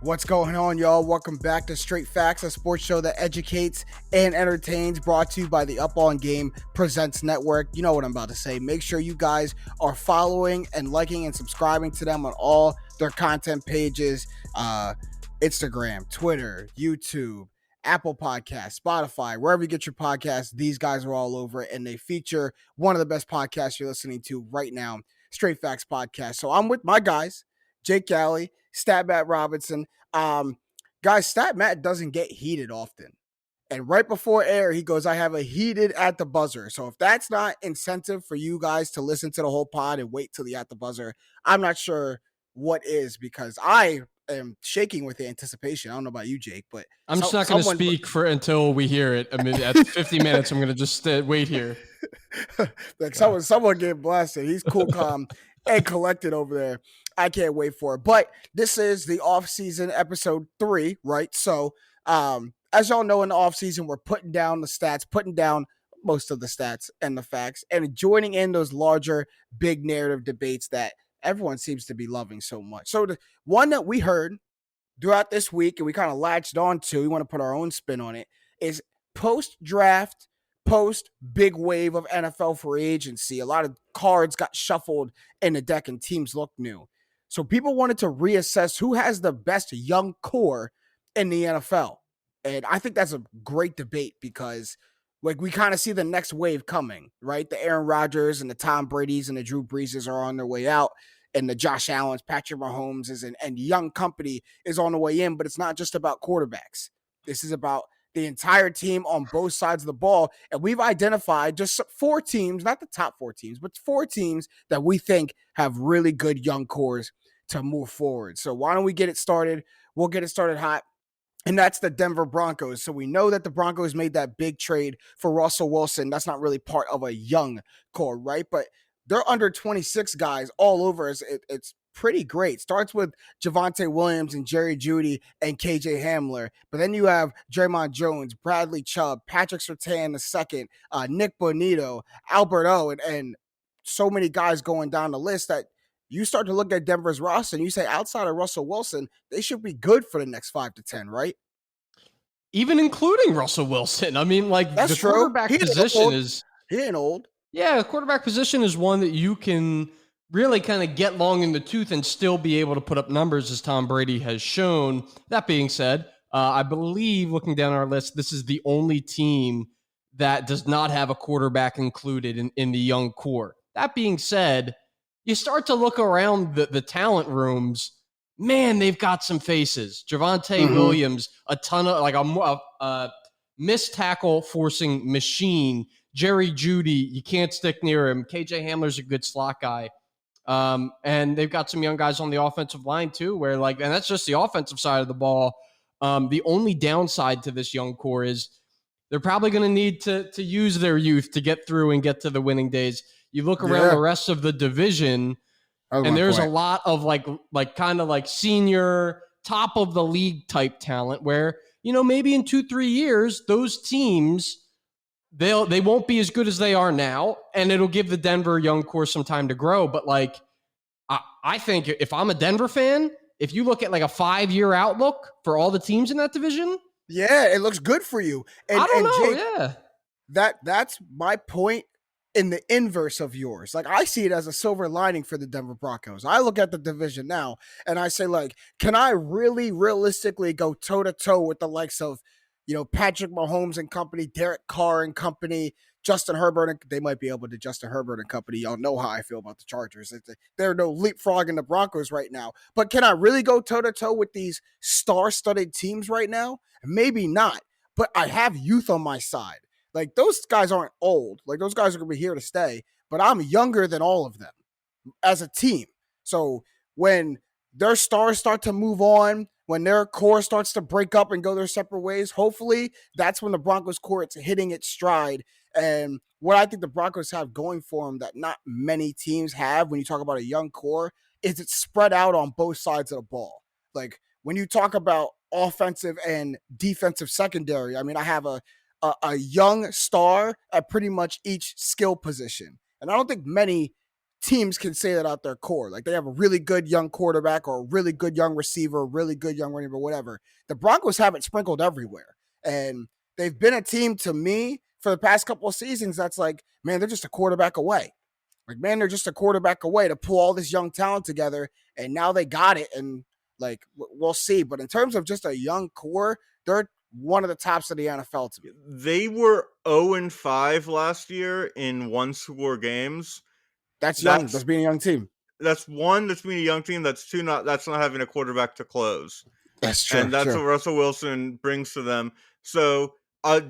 What's going on, y'all? Welcome back to Straight Facts, a sports show that educates and entertains, brought to you by the Up On Game Presents Network. You know what I'm about to say. Make sure you guys are following and liking and subscribing to them on all their content pages, Instagram, Twitter, YouTube, Apple Podcasts, Spotify, wherever you get your podcasts. These guys are all over it, and they feature one of the best podcasts you're listening to right now, Straight Facts Podcast. So I'm with my guys, Jake Galley, Stat Matt Robinson. Guys, Stat Matt doesn't get heated often. And right before air, he goes, I have a heated at the buzzer. So if that's not incentive for you guys to listen to the whole pod and wait till the at the buzzer, I'm not sure what is, because I am shaking with the anticipation. I don't know about you, Jake, but I'm just not going to speak for until we hear it. I mean, at 50 minutes, I'm going to just wait here. Like someone get blasted. He's cool, calm, and collected over there. I can't wait for it. But this is the off-season episode 3, right? So, as y'all know, in the off-season, we're putting down the stats, putting down most of the stats and the facts, and joining in those larger, big narrative debates that everyone seems to be loving so much. So the one that we heard throughout this week, and we kind of latched on to, we want to put our own spin on it, is post-draft, post-big wave of NFL free agency. A lot of cards got shuffled in the deck and teams look new. So people wanted to reassess who has the best young core in the NFL. And I think that's a great debate because like we kind of see the next wave coming, right? The Aaron Rodgers and the Tom Brady's and the Drew Breeses are on their way out. And the Josh Allen's, Patrick Mahomes and young company is on the way in. But it's not just about quarterbacks. This is about the entire team on both sides of the ball. And we've identified just 4 teams, not the top 4 teams, but 4 teams that we think have really good young cores to move forward. So why don't we get it started? We'll get it started hot. And that's the Denver Broncos. So we know that the Broncos made that big trade for Russell Wilson. That's not really part of a young core, right? But they're under 26 guys all over. It's pretty great. Starts with Javonte Williams and Jerry Jeudy and KJ Hamler. But then you have Draymond Jones, Bradley Chubb, Patrick Surtain II, Nick Bonito, Albert O, and so many guys going down the list that you start to look at Denver's roster and you say outside of Russell Wilson, they should be good for the next 5 to 10, right? Even including Russell Wilson. I mean, like that's the true. Quarterback position is... He ain't old. Yeah, quarterback position is one that you can really kind of get long in the tooth and still be able to put up numbers as Tom Brady has shown. That being said, I believe looking down our list, this is the only team that does not have a quarterback included in the young core. That being said, you start to look around the talent rooms, man, they've got some faces. Javonte Williams, a ton of, like a missed tackle forcing machine. Jerry Jeudy, you can't stick near him. KJ Hamler's a good slot guy. And they've got some young guys on the offensive line too, where and that's just the offensive side of the ball. The only downside to this young core is they're probably going to need to use their youth to get through and get to the winning days. You look around the rest of the division, and there's a lot of kind of senior, top of the league type talent where, maybe in 2-3 years, those teams, they won't be as good as they are now, and it'll give the Denver young core some time to grow. But I think if I'm a Denver fan, if you look at a 5-year outlook for all the teams in that division, yeah, it looks good for you. And, I don't know, Jake, that's my point in the inverse of yours. I see it as a silver lining for the Denver Broncos. I look at the division now and I say, can I really realistically go toe to toe with the likes of, Patrick Mahomes and company, Derek Carr and company, Justin Herbert, and they might be able to Justin Herbert and company. Y'all know how I feel about the Chargers. They're no leapfrogging the Broncos right now. But can I really go toe to toe with these star-studded teams right now? Maybe not. But I have youth on my side. Those guys aren't old. Those guys are going to be here to stay. But I'm younger than all of them as a team. So when their stars start to move on, when their core starts to break up and go their separate ways, hopefully that's when the Broncos core is hitting its stride. And what I think the Broncos have going for them that not many teams have when you talk about a young core is it's spread out on both sides of the ball. When you talk about offensive and defensive secondary, I mean, I have a young star at pretty much each skill position. And I don't think many teams can say that out their core. Like they have a really good young quarterback or a really good young receiver, a really good young running back, whatever. The Broncos have it sprinkled everywhere. And they've been a team to me for the past couple of seasons that's like, man, they're just a quarterback away. Like, man, they're just a quarterback away to pull all this young talent together. And now they got it. And like, we'll see. But in terms of just a young core, they're one of the tops of the NFL to me. They were 0-5 last year in one-score games. That's young. That's being a young team. That's one, that's being a young team. That's two, that's not having a quarterback to close. That's true. And that's what Russell Wilson brings to them. So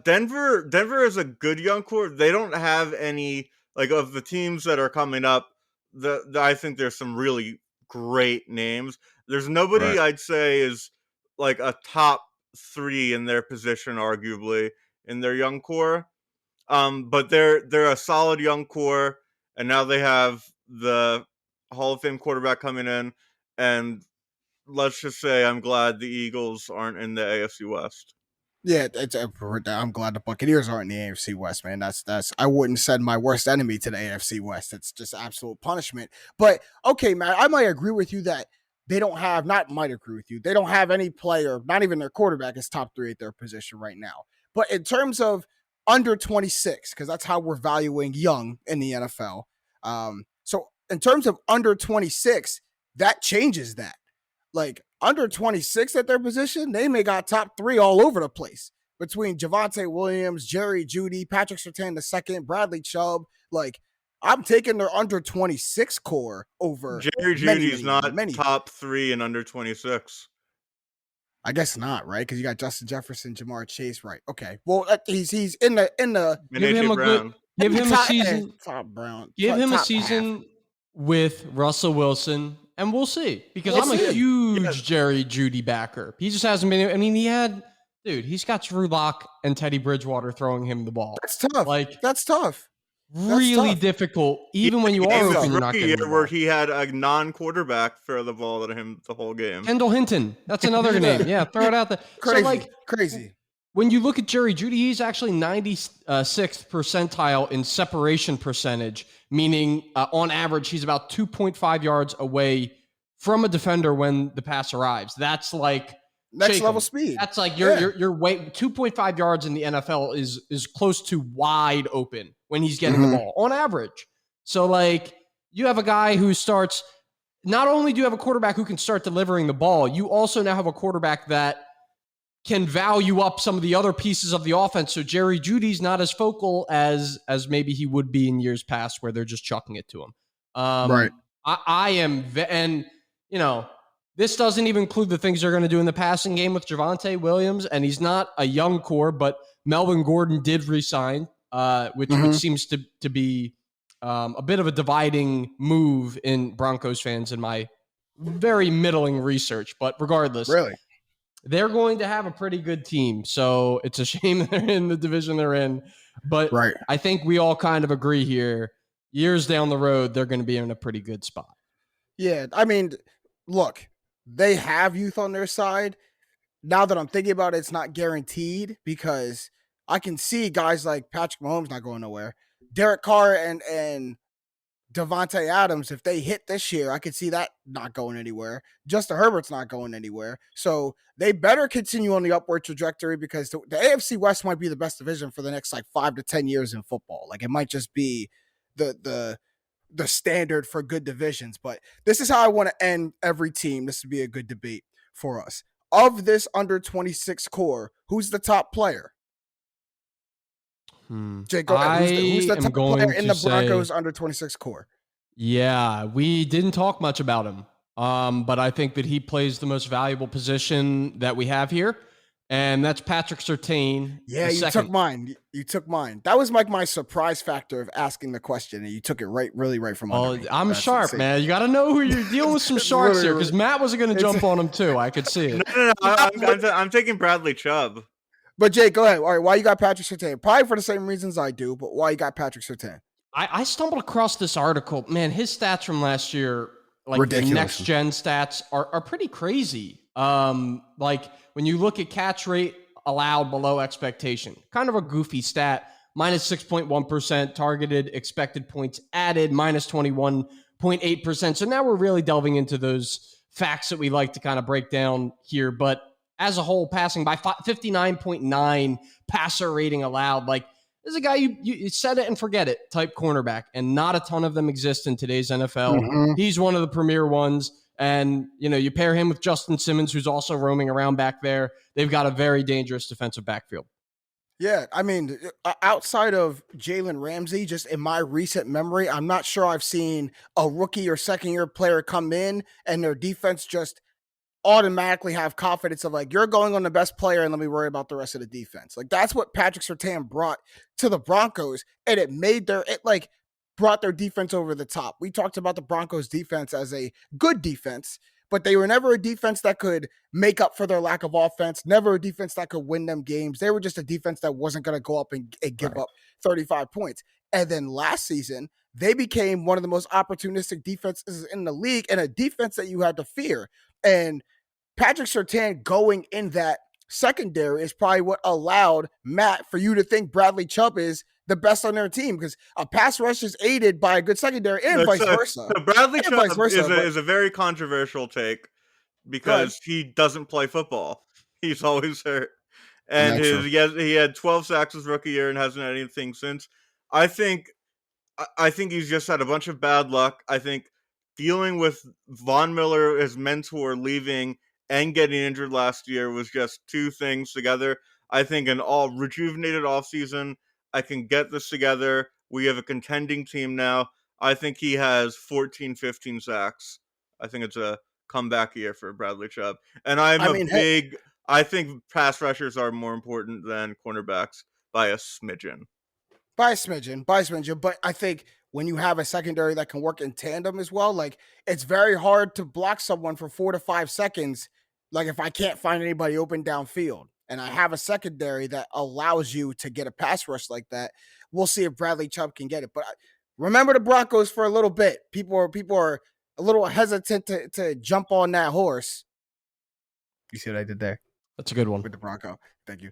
Denver is a good young core. They don't have any, like, of the teams that are coming up, I think there's some really great names. There's nobody I'd say is like a top 3 in their position, arguably, in their young core. But they're a solid young core, and now they have the Hall of Fame quarterback coming in, and let's just say I'm glad the Eagles aren't in the AFC West. Yeah, I'm glad the Buccaneers aren't in the AFC West, man. That's I wouldn't send my worst enemy to the AFC West. It's just absolute punishment. But okay, man, I might agree with you that they don't have, not might agree with you, they don't have any player, not even their quarterback is top 3 at their position right now. But in terms of under 26, because that's how we're valuing young in the NFL. So in terms of under 26, that changes that. Like under 26 at their position, they may got top 3 all over the place between Javonte Williams, Jerry Jeudy, Patrick Surtain II, Bradley Chubb. Like I'm taking their under 26 core over. Jerry Jeudy's not top 3 in under 26. I guess not, right? Because you got Justin Jefferson, Jamar Chase, right? Okay, well he's in the give him a good, give him a season. Top Brown. Give him a season with Russell Wilson, and we'll see. Because I'm a huge Jerry Jeudy backer. He just hasn't been. I mean, he's got Drew Lock and Teddy Bridgewater throwing him the ball. That's tough. Like that's tough. Really difficult, even when you are open. You're not getting the ball. Where he had a non-quarterback throw the ball at him the whole game. Kendall Hinton, that's another name. Yeah, throw it out there. Crazy. When you look at Jerry Jeudy, he's actually 96th percentile in separation percentage, meaning on average he's about 2.5 yards away from a defender when the pass arrives. That's like next level speed. That's like your weight. 2.5 yards in the NFL is close to wide open when he's getting the ball on average. So like you have a guy who starts, not only do you have a quarterback who can start delivering the ball, you also now have a quarterback that can value up some of the other pieces of the offense. So Jerry Jeudy's not as focal as maybe he would be in years past where they're just chucking it to him. Right. I am, and you know, this doesn't even include the things they're going to do in the passing game with Javonte Williams, and he's not a young core, but Melvin Gordon did resign, which seems to be a bit of a dividing move in Broncos fans in my very middling research. But regardless, they're going to have a pretty good team. So it's a shame they're in the division they're in. But I think we all kind of agree here, years down the road, they're going to be in a pretty good spot. Yeah, I mean, look, they have youth on their side. Now that I'm thinking about it, it's not guaranteed because I can see guys like Patrick Mahomes not going nowhere. Derek Carr and Devontae Adams, if they hit this year, I could see that not going anywhere. Justin Herbert's not going anywhere. So they better continue on the upward trajectory because the AFC West might be the best division for the next like 5 to 10 years in football. Like it might just be the standard for good divisions. But this is how I want to end every team. This would be a good debate for us. Of this under 26 core, who's the top player? Jake, go ahead. Who's the top player in the Broncos under 26 core? Yeah, we didn't talk much about him, but I think that he plays the most valuable position that we have here, and that's Patrick Surtain. Yeah, you took mine. You took mine. That was like my surprise factor of asking the question, and you took it really right from under me. I'm sharp, man. You got to know who you're dealing with. Some sharks here, because Matt wasn't going to jump on him too. I could see it. No. I'm taking Bradley Chubb. But Jake, go ahead. All right, why you got Patrick Surtain? Probably for the same reasons I do, but why you got Patrick Surtain? I stumbled across this article. Man, his stats from last year, like ridiculous. The next gen stats, are pretty crazy. Like when you look at catch rate allowed below expectation, kind of a goofy stat. Minus 6.1% targeted expected points added, minus 21 0.8%. So now we're really delving into those facts that we like to kind of break down here. But as a whole, passing by 59.9 passer rating allowed, like, this is a guy you set it and forget it type cornerback, and not a ton of them exist in today's NFL. Mhm. He's one of the premier ones. And, you pair him with Justin Simmons, who's also roaming around back there. They've got a very dangerous defensive backfield. Yeah, I mean, outside of Jalen Ramsey, just in my recent memory, I'm not sure I've seen a rookie or second year player come in and their defense just automatically have confidence of like, you're going on the best player and let me worry about the rest of the defense. Like, that's what Patrick Surtain brought to the Broncos, and it brought their defense over the top. We talked about the Broncos defense as a good defense, but they were never a defense that could make up for their lack of offense, never a defense that could win them games. They were just a defense that wasn't going to go up and give up 35 points. And then last season, they became one of the most opportunistic defenses in the league, and a defense that you had to fear. And Patrick Surtain going in that secondary is probably what allowed Matt for you to think Bradley Chubb is the best on their team, because a pass rush is aided by a good secondary and vice versa. So Bradley And Chubb vice versa, is a very controversial take because he doesn't play football. He's always hurt. And he had 12 sacks his rookie year and hasn't had anything since. I think he's just had a bunch of bad luck. I think dealing with Von Miller, his mentor, leaving and getting injured last year was just two things together. I think an all rejuvenated offseason, I can get this together. We have a contending team now. I think he has 14, 15 sacks. I think it's a comeback year for Bradley Chubb. And I think pass rushers are more important than cornerbacks by a smidgen. By a smidgen. But I think when you have a secondary that can work in tandem as well, like, it's very hard to block someone for 4 to 5 seconds. Like, if I can't find anybody open downfield and I have a secondary that allows you to get a pass rush like that, we'll see if Bradley Chubb can get it. But remember the Broncos for a little bit. People are a little hesitant to jump on that horse. You see what I did there? That's a good one. With the Bronco. Thank you.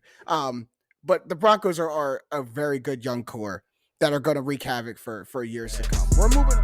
But the Broncos are a very good young core that are going to wreak havoc for years to come. We're moving.